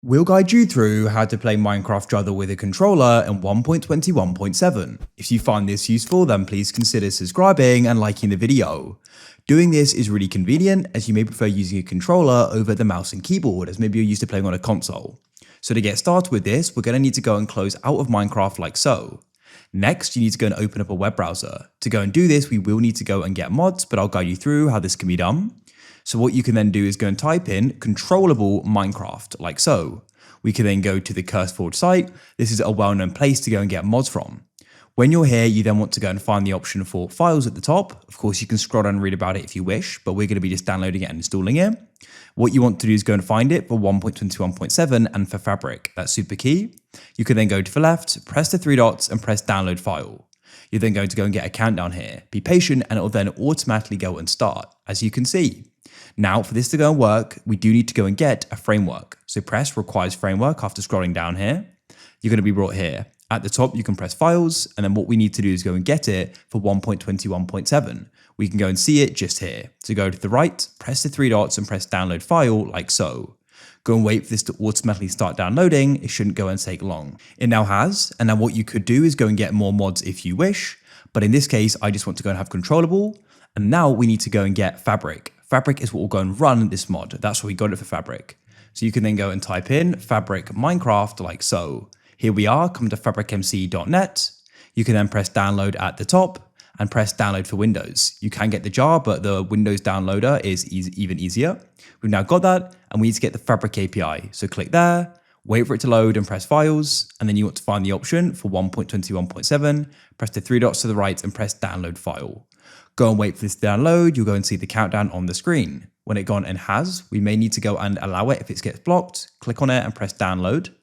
We'll guide you through how to play Minecraft Juggle with a controller in 1.21.7. If you find this useful, then please consider subscribing and liking the video. Doing this is really convenient as you may prefer using a controller over the mouse and keyboard as maybe you're used to playing on a console. So to get started with this, we're going to need to go and close out of Minecraft like so. Next, you need to go and open up a web browser. To go and do this, we will need to go and get mods, but I'll guide you through how this can be done. So what you can then do is go and type in controllable Minecraft, like so. We can then go to the cursed site. This is a well-known place to go and get mods from. When you're here, you then want to go and find the option for files at the top. Of course, you can scroll down and read about it if you wish, but we're going to be just downloading it and installing it. What you want to do is go and find it for 1.21.7 and for Fabric. That's super key. You can then go to the left, press the three dots and press download file. You're then going to go and get a countdown here. Be patient and it will then automatically go and start, as you can see. Now, for this to go and work, we do need to go and get a framework. So press requires framework after scrolling down here. You're going to be brought here. At the top, you can press files, and then what we need to do is go and get it for 1.21.7. We can go and see it just here. So go to the right, press the three dots and press download file like so. Go and wait for this to automatically start downloading. It shouldn't go and take long. It now has, and now what you could do is go and get more mods if you wish. But in this case, I just want to go and have controllable. And now we need to go and get Fabric. Fabric is what will go and run this mod. That's why we got it for Fabric. So you can then go and type in Fabric Minecraft like so. Here we are, come to fabricmc.net. You can then press download at the top and press download for Windows. You can get the jar, but the Windows downloader is even easier. We've now got that and we need to get the Fabric API. So click there, wait for it to load and press files. And then you want to find the option for 1.21.7, press the three dots to the right and press download file. Go and wait for this to download. You'll go and see the countdown on the screen. When it gone and has, we may need to go and allow it if it gets blocked. Click on it and press download.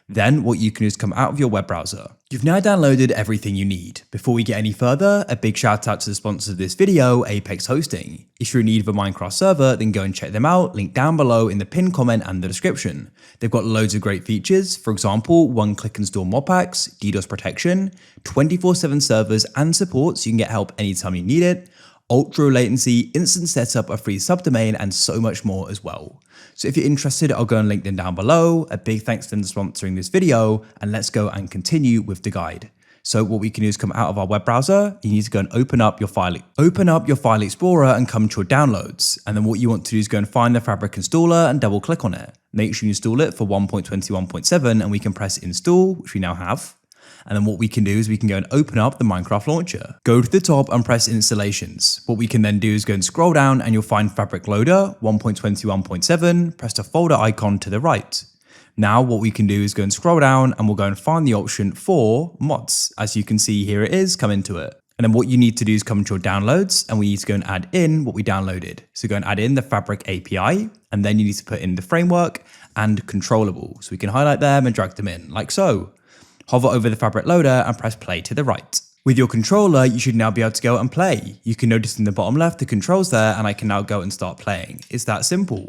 Then what you can do is come out of your web browser. You've now downloaded everything you need. Before we get any further, a big shout out to the sponsor of this video, Apex Hosting. If you're in need of a Minecraft server, then go and check them out, link down below in the pinned comment and the description. They've got loads of great features, for example, one-click install mod packs, DDoS protection, 24/7 servers and support so you can get help anytime you need it, ultra low latency, instant setup, a free subdomain, and so much more as well. So if you're interested, I'll go and link them down below. A big thanks to them for sponsoring this video, and let's go and continue with the guide. So what we can do is come out of our web browser. You need to go and open up your file explorer and come to your downloads. And then what you want to do is go and find the Fabric installer and double click on it. Make sure you install it for 1.21.7 and we can press install, which we now have. And then what we can do is we can go and open up the Minecraft launcher. Go to the top and press installations. What we can then do is go and scroll down and you'll find Fabric Loader 1.21.7. Press the folder icon to the right. Now what we can do is go and scroll down and we'll go and find the option for mods. As you can see here it is, come into it. And then what you need to do is come to your downloads and we need to go and add in what we downloaded. So go and add in the Fabric API and then you need to put in the framework and controllable. So we can highlight them and drag them in like so. Hover over the Fabric loader and press play to the right. With your controller, you should now be able to go and play. You can notice in the bottom left the controls there and I can now go and start playing. It's that simple.